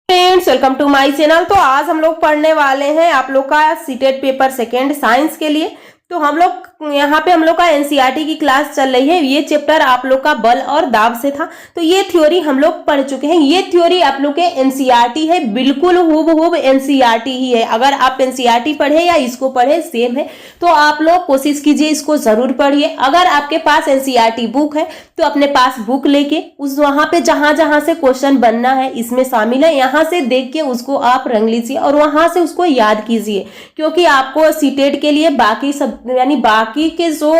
Friends, welcome to my channel. तो आज हम लोग पढ़ने वाले हैं आप लोग का सीटेट पेपर सेकेंड साइंस के लिए। तो हम लोग यहाँ पे हम लोग का एनसीईआरटी की क्लास चल रही है। ये चैप्टर आप लोग का बल और दाब से था, तो ये थ्योरी हम लोग पढ़ चुके हैं। ये थ्योरी आप लोग के एनसीईआरटी है, बिल्कुल हूबहू एनसीईआरटी ही है। अगर आप एनसीईआरटी पढ़े या इसको पढ़े सेम है, तो आप लोग कोशिश कीजिए इसको जरूर पढ़िए। अगर आपके पास एनसीईआरटी बुक है तो अपने पास बुक लेके उस वहां पे जहां जहां से क्वेश्चन बनना है इसमें शामिल है, यहाँ से देख के उसको आप रंग लीजिए और वहां से उसको याद कीजिए, क्योंकि आपको सीटेट के लिए बाकी सब यानी बाकी के जो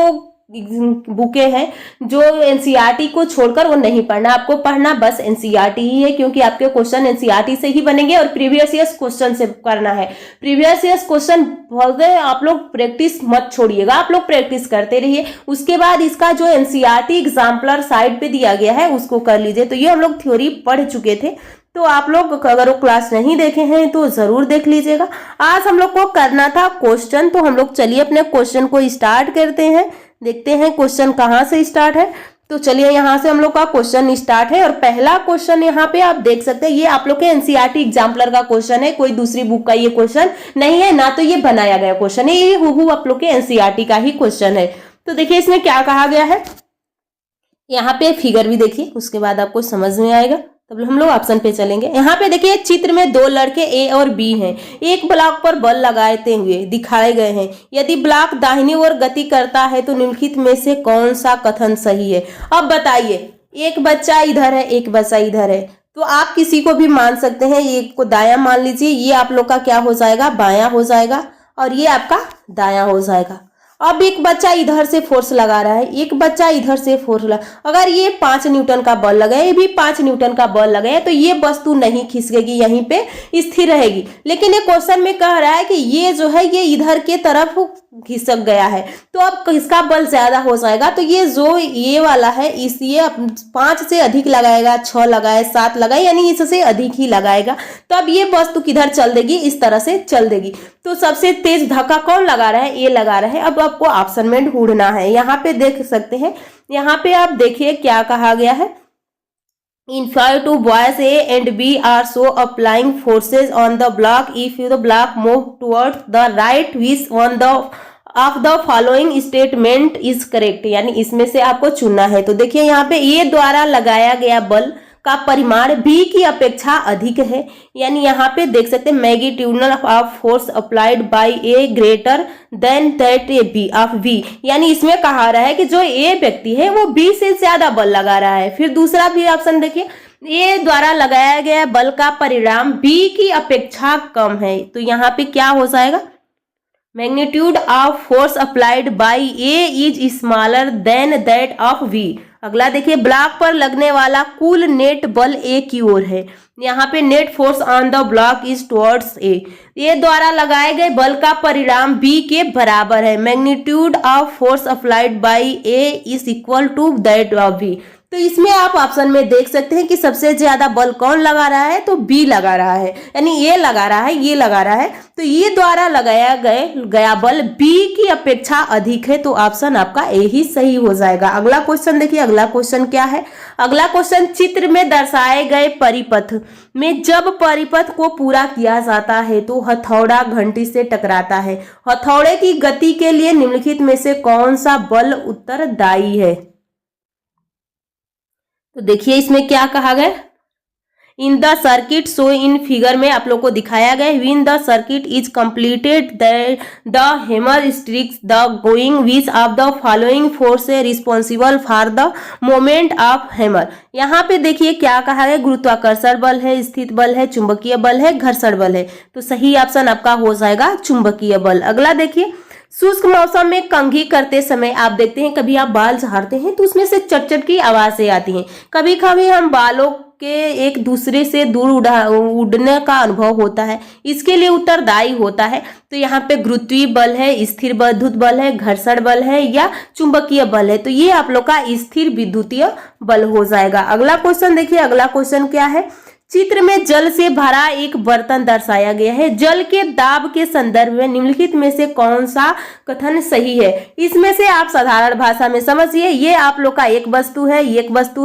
बुके हैं जो एनसीईआरटी को छोड़कर वो नहीं पढ़ना, आपको पढ़ना बस एनसीईआरटी ही है, क्योंकि आपके क्वेश्चन एनसीईआरटी से ही बनेंगे और प्रीवियस ईयर्स क्वेश्चन से करना है। प्रीवियस ईयर्स क्वेश्चन बोलते हैं, आप लोग प्रैक्टिस मत छोड़िएगा, आप लोग प्रैक्टिस करते रहिए। उसके बाद इसका जो एनसीईआरटी एग्जाम्पलर साइड पे दिया गया है उसको कर लीजिए। तो ये हम लोग थ्योरी पढ़ चुके थे, तो आप लोग अगर वो क्लास नहीं देखे हैं तो जरूर देख लीजिएगा। आज हम लोग को करना था क्वेश्चन, तो हम लोग चलिए अपने क्वेश्चन को स्टार्ट करते हैं। देखते हैं क्वेश्चन कहाँ से स्टार्ट है। तो चलिए यहाँ से हम लोग का क्वेश्चन स्टार्ट है और पहला क्वेश्चन यहाँ पे आप देख सकते हैं, ये आप लोग के एनसीईआरटी एग्जाम्पलर का क्वेश्चन है, कोई दूसरी बुक का ये क्वेश्चन नहीं है, ना तो ये बनाया गया क्वेश्चन है, ये हूबहू आप लोग के एनसीईआरटी का ही क्वेश्चन है। तो देखिए इसमें क्या कहा गया है, यहाँ पे फिगर भी देखिए, उसके बाद आपको समझ में आएगा। तब हम लोग ऑप्शन पे चलेंगे। यहाँ पे देखिए चित्र में दो लड़के ए और बी हैं, एक ब्लॉक पर बल लगाते हुए दिखाए गए हैं। यदि ब्लॉक दाहिनी ओर गति करता है तो निम्नलिखित में से कौन सा कथन सही है। अब बताइए, एक बच्चा इधर है, एक बच्चा इधर है, तो आप किसी को भी मान सकते हैं। एक को दायां मान लीजिए, ये आप लोग का क्या हो जाएगा, बायां हो जाएगा, और ये आपका दायां हो जाएगा। अब एक बच्चा इधर से फोर्स लगा रहा है, एक बच्चा इधर से फोर्स लगा, अगर ये 5 न्यूटन का बल लगा, ये भी 5 न्यूटन का बल लगा, तो ये वस्तु नहीं खिसकेगी, यहीं पे स्थिर रहेगी। लेकिन ये क्वेश्चन में कह रहा है कि ये जो है ये इधर के तरफ खिसक गया है, तो अब किसका बल ज्यादा हो जाएगा। तो ये जो ये वाला है इस ये 5 से अधिक लगाएगा, 6 लगाए, 7 लगाए, यानी इससे अधिक ही लगाएगा, तो अब ये वस्तु किधर चल देगी, इस तरह से चल देगी। तो सबसे तेज धक्का कौन लगा रहा है, ये लगा रहा है। अब आपको ऑप्शन में ढूंढना है। यहाँ पे देख सकते हैं, यहाँ पे आप देखिए क्या कहा गया है। Inferior to boys A and B are so applying forces on the block if the block move towards the right, which one of the following statement is correct। यानी इसमें से आपको चुनना है। तो देखिए यहाँ पे ए द्वारा लगाया गया बल का परिमाण बी की अपेक्षा अधिक है, यानी यहाँ पे देख सकते हैं magnitudinal of force applied by A greater than that A B of B, यानी इसमें कहा रहा है कि जो ए व्यक्ति है वो बी से ज्यादा बल लगा रहा है। फिर दूसरा भी ऑप्शन देखिए, ए द्वारा लगाया गया बल का परिणाम बी की अपेक्षा कम है, तो यहाँ पे क्या हो जाएगा, magnitude of force applied by A is smaller than that of B. अगला देखिए, ब्लॉक पर लगने वाला कुल नेट बल ए की ओर है, यहाँ पे net force on the block is towards a द्वारा लगाए गए बल का परिणाम बी के बराबर है, magnitude of force applied by A is equal to that of B. तो इसमें आप ऑप्शन में देख सकते हैं कि सबसे ज्यादा बल कौन लगा रहा है, तो बी लगा रहा है, यानी ये लगा रहा है, ये लगा रहा है, तो ये द्वारा लगाया गया बल बी की अपेक्षा अधिक है, तो ऑप्शन आपका ए ही सही हो जाएगा। अगला क्वेश्चन देखिए, अगला क्वेश्चन क्या है। अगला क्वेश्चन, चित्र में दर्शाए गए परिपथ में जब परिपथ को पूरा किया जाता है तो हथौड़ा घंटी से टकराता है, हथौड़े की गति के लिए निम्नलिखित में से कौन सा बल उत्तरदायी है। तो देखिए इसमें क्या कहा गया, in the circuit so in figure में आप लोग को दिखाया गया, when the circuit is completed the hammer strikes the gong which of the following force है responsible for the moment of hammer. यहाँ पे देखिए क्या कहा है, गुरुत्वाकर्षण बल है, स्थित बल है, चुंबकीय बल है, घर्षण बल है, तो सही ऑप्शन आपका हो जाएगा चुंबकीय बल। अगला देखिए, शुष्क मौसम में कंघी करते समय आप देखते हैं कभी आप बाल झाड़ते हैं तो उसमें से चटचट की आवाजें आती हैं, कभी कभी हम बालों के एक दूसरे से दूर उड़ने का अनुभव होता है, इसके लिए उत्तरदायी होता है। तो यहाँ पे गुरुत्वीय बल है, स्थिर विद्युत बल है, घर्षण बल है या चुंबकीय बल है, तो ये आप लोग का स्थिर विद्युतीय बल हो जाएगा। अगला क्वेश्चन देखिए, अगला क्वेश्चन क्या है, चित्र में जल से भरा एक बर्तन दर्शाया गया है। जल के दाब के संदर्भ में निम्नलिखित में से कौन सा कथन सही है? इसमें से आप साधारण भाषा में समझिए, ये आप लोग का एक वस्तु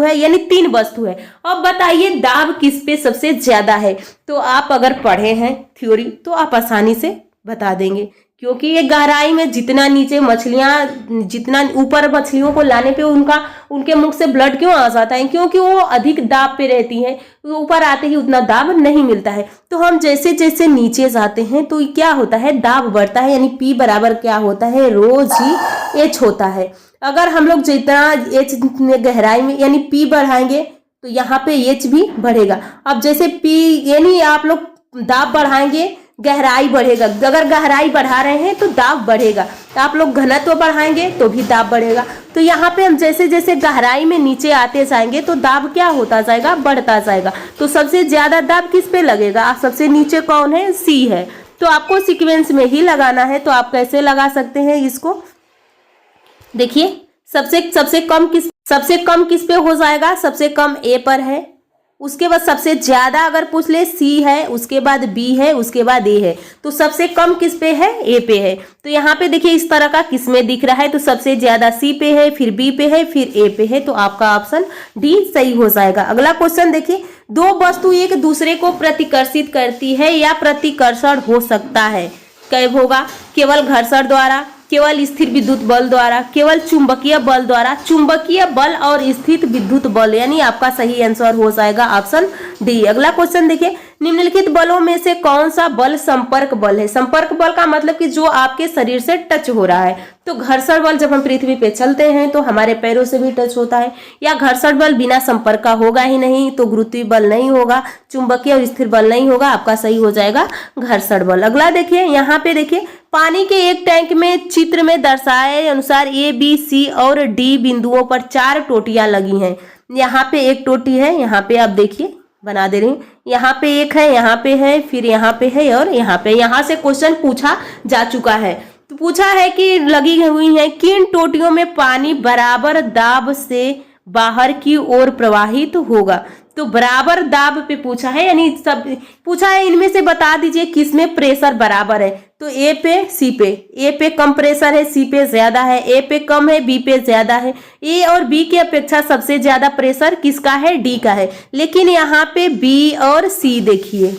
है यानी 3 वस्तु है। अब बताइए दाब किस पे सबसे ज्यादा है? तो आप अगर पढ़े हैं थ्योरी तो आप आसानी से बता देंगे, क्योंकि ये गहराई में जितना नीचे मछलियां, जितना ऊपर मछलियों को लाने पे उनके मुख से ब्लड क्यों आ जाता है? क्योंकि वो अधिक दाब पे रहती हैं, तो ऊपर आते ही उतना दाब नहीं मिलता है। तो हम जैसे जैसे नीचे जाते हैं तो क्या होता है, दाब बढ़ता है, यानी P बराबर क्या होता है, रो जी H होता है। अगर हम लोग जितना H गहराई में यानी P बढ़ाएंगे तो यहाँ पे H भी बढ़ेगा। अब जैसे P यानी आप लोग दाब बढ़ाएंगे गहराई बढ़ेगा, अगर गहराई बढ़ा रहे हैं तो दाब बढ़ेगा। तो आप लोग घनत्व बढ़ाएंगे तो भी दाब बढ़ेगा। तो यहाँ पे हम जैसे जैसे गहराई में नीचे आते जाएंगे तो दाब क्या होता जाएगा, बढ़ता जाएगा। तो सबसे ज्यादा दाब किस पे लगेगा? सबसे नीचे कौन है? सी है। तो आपको सीक्वेंस में ही लगाना है। तो आप कैसे लगा सकते हैं इसको? देखिए सबसे कम किस पे हो जाएगा? सबसे कम ए पर है, उसके बाद सबसे ज्यादा अगर पूछ ले सी है, उसके बाद बी है, उसके बाद ए है। तो सबसे कम किस पे है? ए पे है। तो यहाँ पे देखिए इस तरह का किसमें दिख रहा है, तो सबसे ज्यादा सी पे है, फिर बी पे है, फिर ए पे है। तो आपका ऑप्शन डी सही हो जाएगा। अगला क्वेश्चन देखिए, 2 वस्तु एक दूसरे को प्रतिकर्षित करती है या प्रतिकर्षण हो सकता है, कैब होगा? केवल घर्षण द्वारा, केवल स्थिर विद्युत बल द्वारा, केवल चुंबकीय बल द्वारा। चुंबकीय बल और स्थिर विद्युत बल, यानी आपका सही आंसर हो जाएगा ऑप्शन डी। अगला क्वेश्चन देखिए, निम्नलिखित बलों में से कौन सा बल संपर्क बल है? संपर्क बल का मतलब कि जो आपके शरीर से टच हो रहा है। तो घर्षण बल जब हम पृथ्वी पे चलते हैं तो हमारे पैरों से भी टच होता है, या घर्षण बल बिना संपर्क का होगा ही नहीं, तो गुरुत्वीय बल नहीं होगा, चुंबकीय और स्थिर बल नहीं होगा, आपका सही हो जाएगा घर्षण बल। अगला देखिए, यहाँ पे देखिए पानी के एक टैंक में चित्र में दर्शाए अनुसार ए बी सी और डी बिंदुओं पर 4 टोटियां लगी हैं। यहाँ पे एक टोटी है, यहाँ पे आप देखिए बना दे रही हूँ, यहाँ पे एक है, यहाँ पे है, फिर यहाँ पे है और यहाँ पे। यहाँ से क्वेश्चन पूछा जा चुका है। तो पूछा है कि लगी हुई है किन टोटियों में पानी बराबर दाब से बाहर की ओर प्रवाहित होगा? तो बराबर दाब पे पूछा है, यानी सब पूछा है इनमें से बता दीजिए किसमें प्रेशर बराबर है। तो ए पे सी पे, ए पे कम प्रेशर है, सी पे ज्यादा है, ए पे कम है, बी पे ज्यादा है। ए और बी की अपेक्षा सबसे ज्यादा प्रेशर किसका है? डी का है। लेकिन यहाँ पे बी और सी देखिए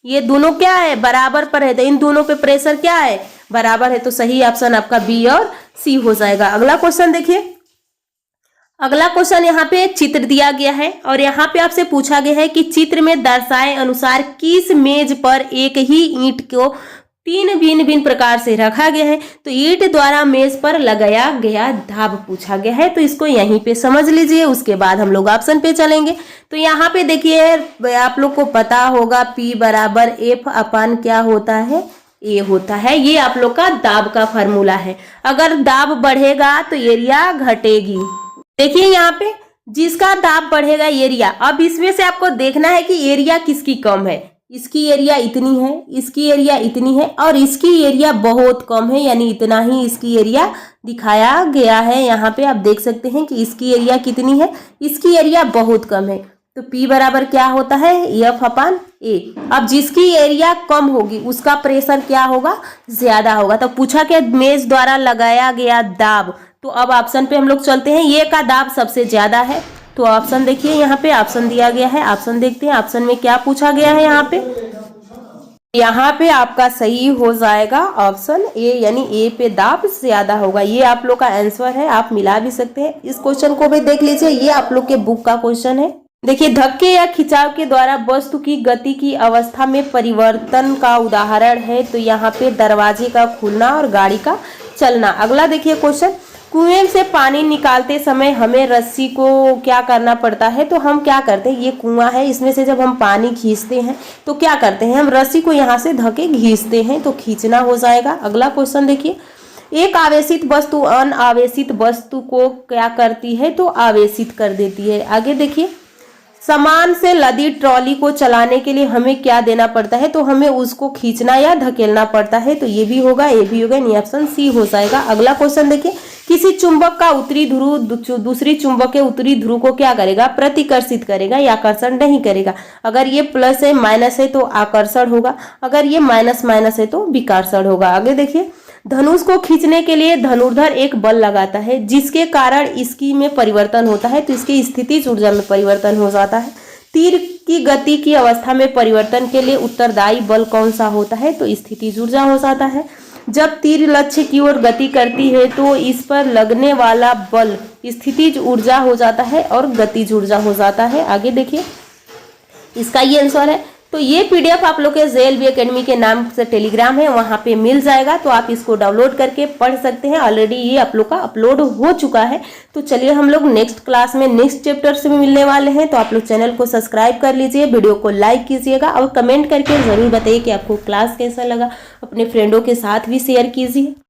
ये दोनों क्या है? बराबर पर है, तो इन दोनों पे प्रेशर क्या है? बराबर है। तो सही ऑप्शन आपका बी और सी हो जाएगा। अगला क्वेश्चन देखिए, अगला क्वेश्चन यहाँ पे एक चित्र दिया गया है और यहाँ पे आपसे पूछा गया है कि चित्र में दर्शाए अनुसार किस मेज पर एक ही ईंट को 3 भिन्न भिन्न प्रकार से रखा गया है। तो ईंट द्वारा मेज पर लगाया गया दाब पूछा गया है। तो इसको यहीं पे समझ लीजिए, उसके बाद हम लोग ऑप्शन पे चलेंगे। तो यहाँ पे देखिए आप लोग को पता होगा P बराबर F अपन क्या होता है? ए होता है। ये आप लोग का दाब का फॉर्मूला है। अगर दाब बढ़ेगा तो एरिया घटेगी। देखिए यहाँ पे जिसका दाब बढ़ेगा एरिया, अब इसमें से आपको देखना है कि एरिया किसकी कम है। इसकी एरिया इतनी है, इसकी एरिया इतनी है और इसकी एरिया बहुत कम है, यानी इतना ही इसकी एरिया दिखाया गया है। यहाँ पे आप देख सकते हैं कि इसकी एरिया कितनी है, इसकी एरिया बहुत कम है। तो P बराबर क्या होता है? F upon A। अब जिसकी एरिया कम होगी उसका प्रेशर क्या होगा? ज्यादा होगा। तो पूछा कि मेज द्वारा लगाया गया दाब, तो अब ऑप्शन पे हम लोग चलते हैं। ये का दाब सबसे ज्यादा है, तो ऑप्शन देखिए यहाँ पे ऑप्शन दिया गया है। ऑप्शन देखते हैं ऑप्शन में क्या पूछा गया है। यहाँ पे आपका सही हो जाएगा ऑप्शन ए, यानी ए पे दाब ज्यादा होगा। ये आप लोग का आंसर है, आप मिला भी सकते हैं। इस क्वेश्चन को भी देख लीजिए, ये आप लोग के बुक का क्वेश्चन है। देखिए धक्के या खिंचाव के द्वारा वस्तु की गति की अवस्था में परिवर्तन का उदाहरण है। तो यहाँ पे दरवाजे का खुलना और गाड़ी का चलना। अगला देखिए क्वेश्चन, कुएं से पानी निकालते समय हमें रस्सी को क्या करना पड़ता है? तो हम क्या करते हैं, ये कुआं है, इसमें से जब हम पानी खींचते हैं तो क्या करते हैं, हम रस्सी को यहाँ से धके खींचते हैं, तो खींचना हो जाएगा। अगला क्वेश्चन देखिए, एक आवेशित वस्तु अनावेशित वस्तु को क्या करती है? तो आवेशित कर देती है। आगे देखिए, सामान से लदी ट्रॉली को चलाने के लिए हमें क्या देना पड़ता है? तो हमें उसको खींचना या धकेलना पड़ता है। तो ये भी होगा, ये भी होगा, यानी ऑप्शन सी हो जाएगा। अगला क्वेश्चन देखिए, किसी चुंबक का उत्तरी ध्रुव दूसरी चुंबक के उत्तरी ध्रुव को क्या करेगा, प्रतिकर्षित करेगा या आकर्षण नहीं करेगा। अगर ये प्लस है माइनस है तो आकर्षण होगा, अगर ये माइनस माइनस है तो विकर्षण होगा। आगे देखिए, धनुष को खींचने के लिए धनुर्धर एक बल लगाता है जिसके कारण इसकी में परिवर्तन होता है, तो इसकी स्थितिज ऊर्जा में परिवर्तन हो जाता है। तीर की गति की अवस्था में परिवर्तन के लिए उत्तरदायी बल कौन सा होता है, तो स्थितिज ऊर्जा हो जाता है। जब तीर लक्ष्य की ओर गति करती है तो इस पर लगने वाला बल स्थितिज ऊर्जा हो जाता है और गतिज ऊर्जा हो जाता है। आगे देखिए, इसका ये आंसर है। तो ये पीडीएफ आप लोग के JLB एकेडमी के नाम से टेलीग्राम है, वहां पे मिल जाएगा, तो आप इसको डाउनलोड करके पढ़ सकते हैं। ऑलरेडी ये आप लोग का अपलोड हो चुका है। तो चलिए हम लोग नेक्स्ट क्लास में नेक्स्ट चैप्टर से मिलने वाले हैं। तो आप लोग चैनल को सब्सक्राइब कर लीजिए, वीडियो को लाइक कीजिएगा और कमेंट करके जरूर बताइए कि आपको क्लास कैसा लगा। अपने फ्रेंडों के साथ भी शेयर कीजिए।